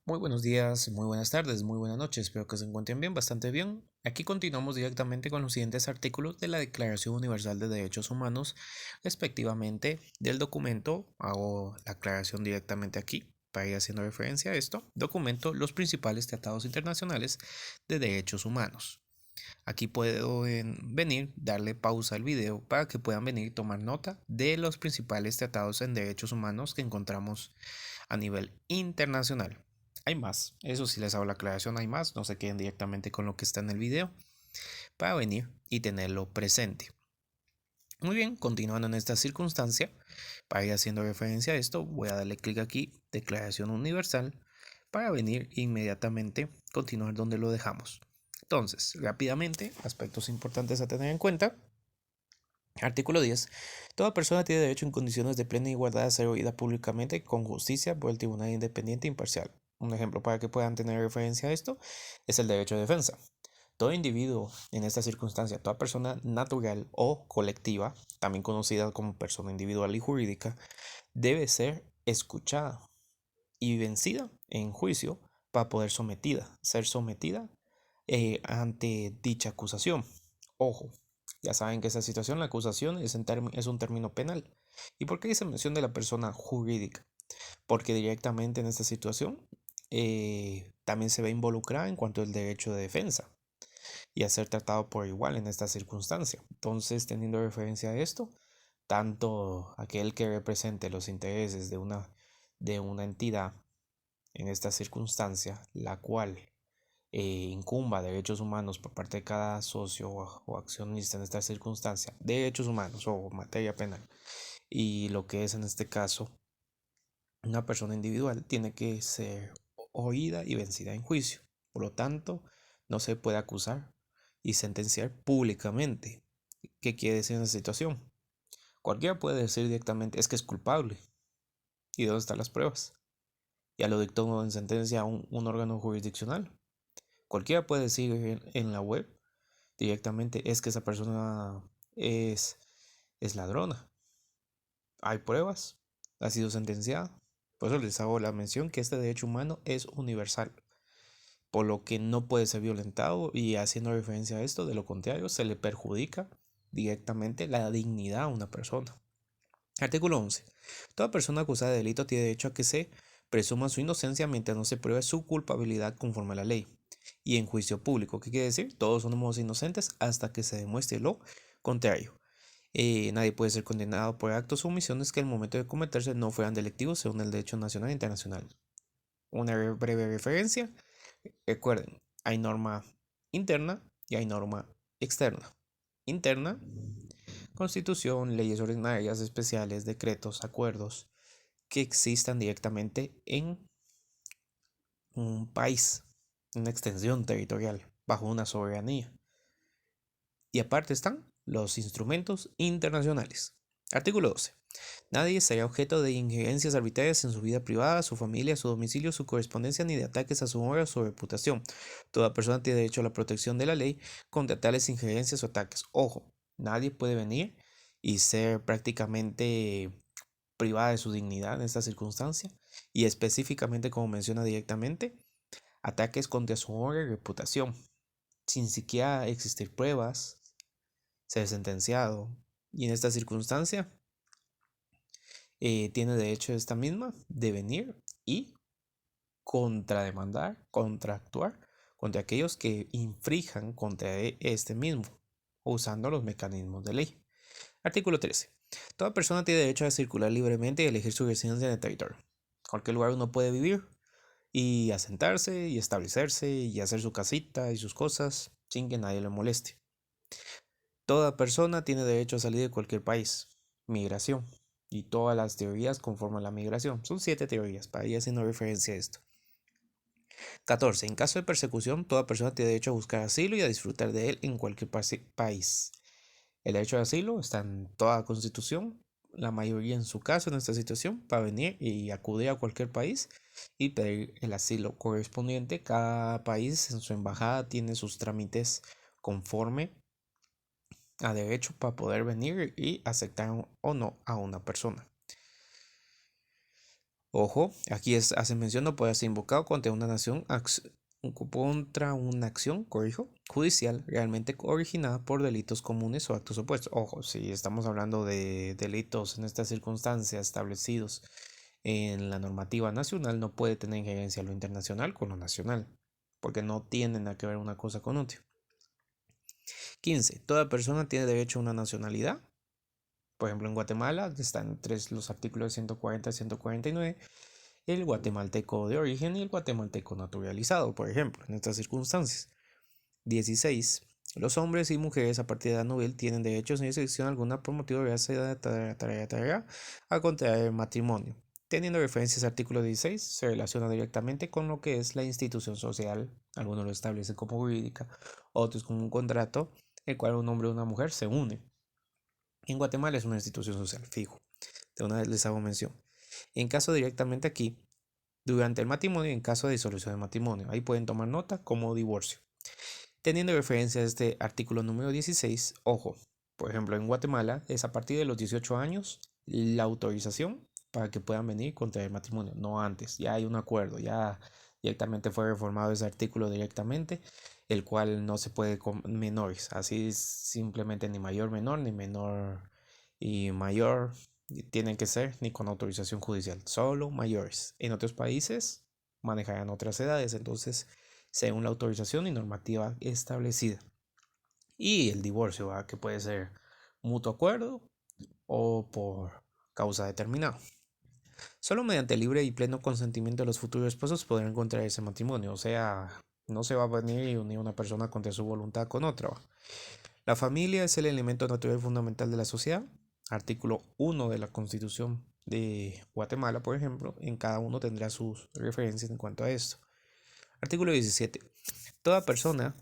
Muy buenos días, muy buenas tardes, muy buenas noches, espero que se encuentren bien, bastante bien. Aquí continuamos directamente con los siguientes artículos de la Declaración Universal de Derechos Humanos, respectivamente del documento. Hago la aclaración directamente aquí para ir haciendo referencia a esto. Documento los principales tratados internacionales de derechos humanos. Aquí pueden venir, darle pausa al video para que puedan venir y tomar nota de los principales tratados en derechos humanos que encontramos a nivel internacional. Hay más, eso sí les hago la aclaración, hay más, no se queden directamente con lo que está en el video para venir y tenerlo presente. Muy bien, continuando en esta circunstancia, para ir haciendo referencia a esto, voy a darle clic aquí, Declaración Universal, para venir inmediatamente continuar donde lo dejamos. Entonces, rápidamente, aspectos importantes a tener en cuenta. Artículo 10. Toda persona tiene derecho en condiciones de plena igualdad a ser oída públicamente con justicia por el tribunal independiente e imparcial. Un ejemplo para que puedan tener referencia a esto es el derecho de defensa. Todo individuo en esta circunstancia, toda persona natural o colectiva, también conocida como persona individual y jurídica, debe ser escuchada y vencida en juicio para poder ser sometida ante dicha acusación. Ojo, ya saben que esa situación, la acusación, es un término penal. ¿Y por qué dice mención de la persona jurídica? Porque directamente en esta situación también se ve involucrada en cuanto al derecho de defensa y a ser tratado por igual en esta circunstancia. Entonces, teniendo referencia a esto, tanto aquel que represente los intereses de una entidad en esta circunstancia, la cual incumba derechos humanos por parte de cada socio o accionista en esta circunstancia, derechos humanos o materia penal, y lo que es en este caso una persona individual, tiene que ser oída y vencida en juicio. Por lo tanto, no se puede acusar y sentenciar públicamente. ¿Qué quiere decir en esa situación? Cualquiera puede decir directamente es que es culpable. ¿Y dónde están las pruebas? Ya lo dictó en sentencia un órgano jurisdiccional. Cualquiera puede decir en la web directamente es que esa persona es, es ladrona. Hay pruebas, ha sido sentenciada. Por eso les hago la mención que este derecho humano es universal, por lo que no puede ser violentado, y haciendo referencia a esto, de lo contrario se le perjudica directamente la dignidad a una persona. Artículo 11. Toda persona acusada de delito tiene derecho a que se presuma su inocencia mientras no se pruebe su culpabilidad conforme a la ley y en juicio público. ¿Qué quiere decir? Todos somos inocentes hasta que se demuestre lo contrario. Nadie puede ser condenado por actos o omisiones que al momento de cometerse no fueran delictivos según el derecho nacional e internacional. Una breve referencia. Recuerden, hay norma interna y hay norma externa. Interna, constitución, leyes ordinarias, especiales, decretos, acuerdos que existan directamente en un país, una extensión territorial, bajo una soberanía. Y aparte están los instrumentos internacionales. Artículo 12. Nadie será objeto de injerencias arbitrarias en su vida privada, su familia, su domicilio, su correspondencia, ni de ataques a su honor o su reputación. Toda persona tiene derecho a la protección de la ley contra tales injerencias o ataques. Ojo, nadie puede venir y ser prácticamente privada de su dignidad en esta circunstancia. Y específicamente, como menciona directamente, ataques contra su honor y reputación, sin siquiera existir pruebas, ser sentenciado. Y en esta circunstancia, tiene derecho esta misma de venir y contrademandar, contractuar contra aquellos que infrijan contra este mismo, usando los mecanismos de ley. Artículo 13. Toda persona tiene derecho a circular libremente y elegir su residencia en el territorio. Cualquier lugar uno puede vivir y asentarse y establecerse y hacer su casita y sus cosas sin que nadie le moleste. Toda persona tiene derecho a salir de cualquier país. Migración. Y todas las teorías conforman la migración. Son 7 teorías, para ir haciendo referencia a esto. 14. En caso de persecución, toda persona tiene derecho a buscar asilo y a disfrutar de él en cualquier país. El derecho de asilo está en toda la Constitución, la mayoría en su caso en esta situación, para venir y acudir a cualquier país y pedir el asilo correspondiente. Cada país en su embajada tiene sus trámites conforme a derecho para poder venir y aceptar o no a una persona. Ojo, aquí hace mención no puede ser invocado contra una acción, judicial realmente originada por delitos comunes o actos opuestos. Ojo, si estamos hablando de delitos en estas circunstancias establecidos en la normativa nacional, no puede tener injerencia lo internacional con lo nacional, porque no tienen nada que ver una cosa con otra. 15. Toda persona tiene derecho a una nacionalidad. Por ejemplo, en Guatemala están entre los artículos 140 y 149 el guatemalteco de origen y el guatemalteco naturalizado, por ejemplo, en estas circunstancias. 16. Los hombres y mujeres a partir de edad nubil tienen derecho sin excepción alguna por motivo de raza a contraer el matrimonio. Teniendo referencias al artículo 16, se relaciona directamente con lo que es la institución social. Algunos lo establecen como jurídica, otros como un contrato, el cual un hombre y una mujer se unen. En Guatemala es una institución social, fijo. De una vez les hago mención. En caso directamente aquí, durante el matrimonio y en caso de disolución del matrimonio. Ahí pueden tomar nota como divorcio. Teniendo referencia a este artículo número 16, ojo, por ejemplo, en Guatemala es a partir de los 18 años la autorización para que puedan venir contra el matrimonio, no antes. Ya hay un acuerdo, ya directamente fue reformado ese artículo directamente, el cual no se puede con menores, así simplemente ni mayor menor, ni menor y mayor tienen que ser ni con autorización judicial, solo mayores. En otros países manejarán otras edades, entonces según la autorización y normativa establecida. Y el divorcio, ¿verdad? Que puede ser mutuo acuerdo o por causa determinada. Solo mediante libre y pleno consentimiento de los futuros esposos podrán contraer ese matrimonio, o sea, no se va a venir y unir una persona contra su voluntad con otra. La familia es el elemento natural y fundamental de la sociedad. Artículo 1 de la Constitución de Guatemala, por ejemplo, en cada uno tendrá sus referencias en cuanto a esto. Artículo 17. Toda persona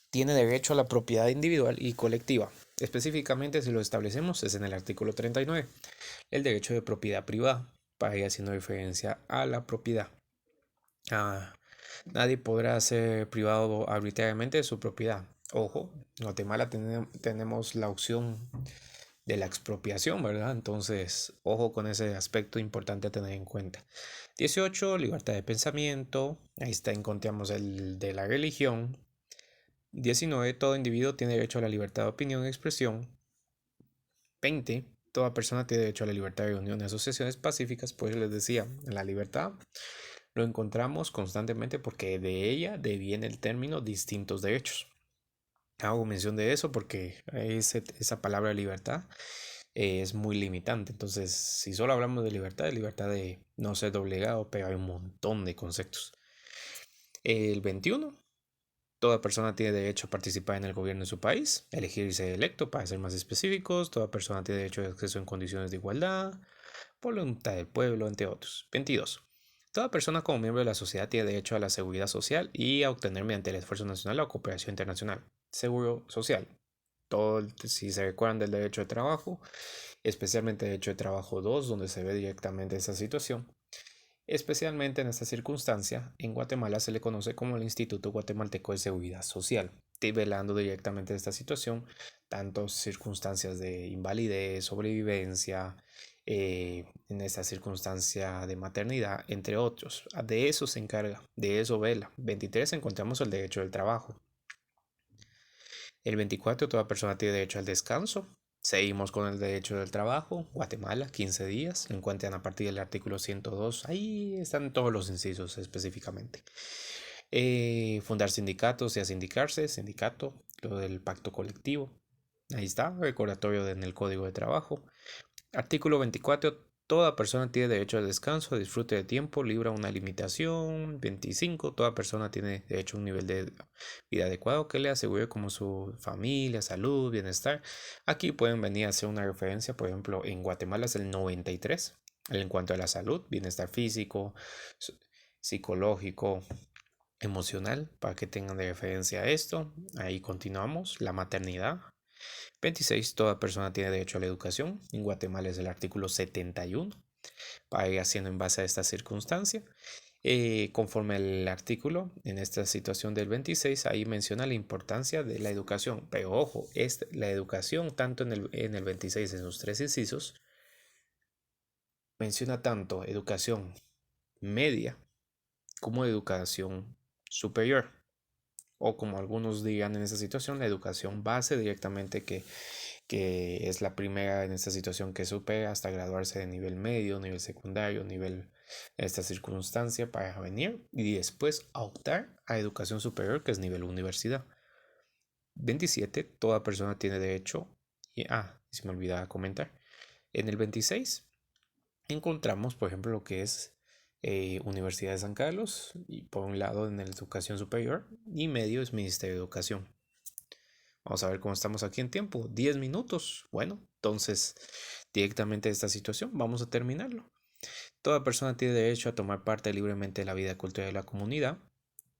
tiene derecho a la propiedad individual y colectiva. Específicamente, si lo establecemos, es en el artículo 39, el derecho de propiedad privada, para ir haciendo referencia a la propiedad. Nadie podrá ser privado arbitrariamente de su propiedad. Ojo, en Guatemala tenemos la opción de la expropiación, ¿verdad? Entonces, ojo con ese aspecto importante a tener en cuenta. 18, libertad de pensamiento. Ahí está, encontramos el de la religión. 19, todo individuo tiene derecho a la libertad de opinión y expresión. 20, toda persona tiene derecho a la libertad de reunión y asociaciones pacíficas. Pues les decía, la libertad lo encontramos constantemente porque de ella deviene el término distintos derechos. Hago mención de eso porque esa palabra libertad es muy limitante. Entonces, si solo hablamos de libertad de no ser doblegado, pero hay un montón de conceptos. El 21, toda persona tiene derecho a participar en el gobierno de su país, elegir y ser electo, para ser más específicos. Toda persona tiene derecho de acceso en condiciones de igualdad, voluntad del pueblo, entre otros. 22. Toda persona como miembro de la sociedad tiene derecho a la seguridad social y a obtener mediante el esfuerzo nacional o cooperación internacional. Seguro social. Si se recuerdan del derecho de trabajo, especialmente el derecho de trabajo 2, donde se ve directamente esa situación. Especialmente en esta circunstancia, en Guatemala se le conoce como el Instituto Guatemalteco de Seguridad Social, velando directamente esta situación, tanto circunstancias de invalidez, sobrevivencia, en esta circunstancia de maternidad, entre otros. De eso se encarga, de eso vela. 23 encontramos el derecho del trabajo. El 24, toda persona tiene derecho al descanso. Seguimos con el derecho del trabajo. Guatemala, 15 días. Lo encuentran a partir del artículo 102. Ahí están todos los incisos específicamente. Fundar sindicatos y sindicarse. Sindicato, lo del pacto colectivo. Ahí está, recordatorio en el Código de Trabajo. Artículo 24. Toda persona tiene derecho al descanso, disfrute de tiempo, libre a una limitación. 25. Toda persona tiene derecho a un nivel de vida adecuado que le asegure como su familia, salud, bienestar. Aquí pueden venir a hacer una referencia, por ejemplo, en Guatemala es el 93, en cuanto a la salud, bienestar físico, psicológico, emocional, para que tengan de referencia esto. Ahí continuamos, la maternidad. 26. Toda persona tiene derecho a la educación. En Guatemala es el artículo 71, para ir haciendo en base a esta circunstancia. Conforme al artículo, en esta situación del 26, ahí menciona la importancia de la educación. Pero ojo, la educación, tanto en el 26, en sus tres incisos, menciona tanto educación media como educación superior, o como algunos digan en esta situación, la educación base directamente, que es la primera en esta situación que supera hasta graduarse de nivel medio, nivel secundario, nivel en esta circunstancia para venir y después optar a educación superior, que es nivel universidad. 27, toda persona tiene derecho, se me olvidaba comentar, en el 26 encontramos, por ejemplo, lo que es Universidad de San Carlos, y por un lado en la educación superior, y medio es Ministerio de Educación. Vamos a ver cómo estamos aquí en tiempo. 10 minutos. Bueno, entonces directamente de esta situación vamos a terminarlo. Toda persona tiene derecho a tomar parte libremente de la vida cultural de la comunidad.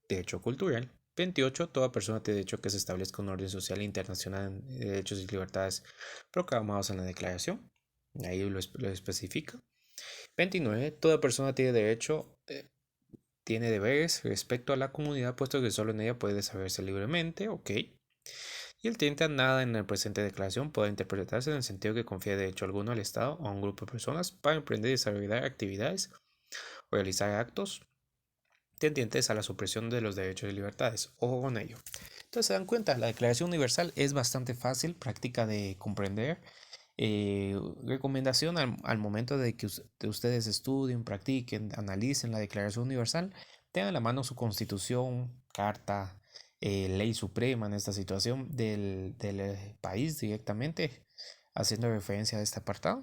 Derecho cultural. 28. Toda persona tiene derecho a que se establezca un orden social internacional de derechos y libertades proclamados en la Declaración. Ahí lo especifica. 29. Toda persona tiene derecho, tiene deberes respecto a la comunidad, puesto que solo en ella puede desarrollarse libremente. Ok. Y el 30. Nada en la presente declaración puede interpretarse en el sentido que confía derecho alguno al Estado o a un grupo de personas para emprender y desarrollar actividades o realizar actos tendientes a la supresión de los derechos y libertades. Ojo con ello. Entonces se dan cuenta, la Declaración Universal es bastante fácil, práctica de comprender. Recomendación al momento de que ustedes estudien, practiquen, analicen la Declaración Universal, tengan a la mano su constitución, carta, ley suprema en esta situación del país directamente, haciendo referencia a este apartado,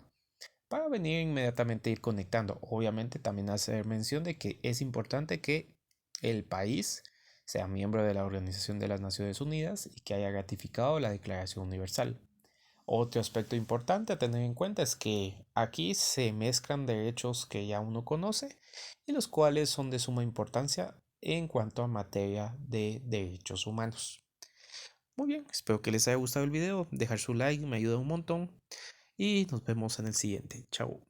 para venir inmediatamente ir conectando. Obviamente también hacer mención de que es importante que el país sea miembro de la Organización de las Naciones Unidas y que haya ratificado la Declaración Universal. Otro aspecto importante a tener en cuenta es que aquí se mezclan derechos que ya uno conoce y los cuales son de suma importancia en cuanto a materia de derechos humanos. Muy bien, espero que les haya gustado el video, dejar su like me ayuda un montón y nos vemos en el siguiente. Chao.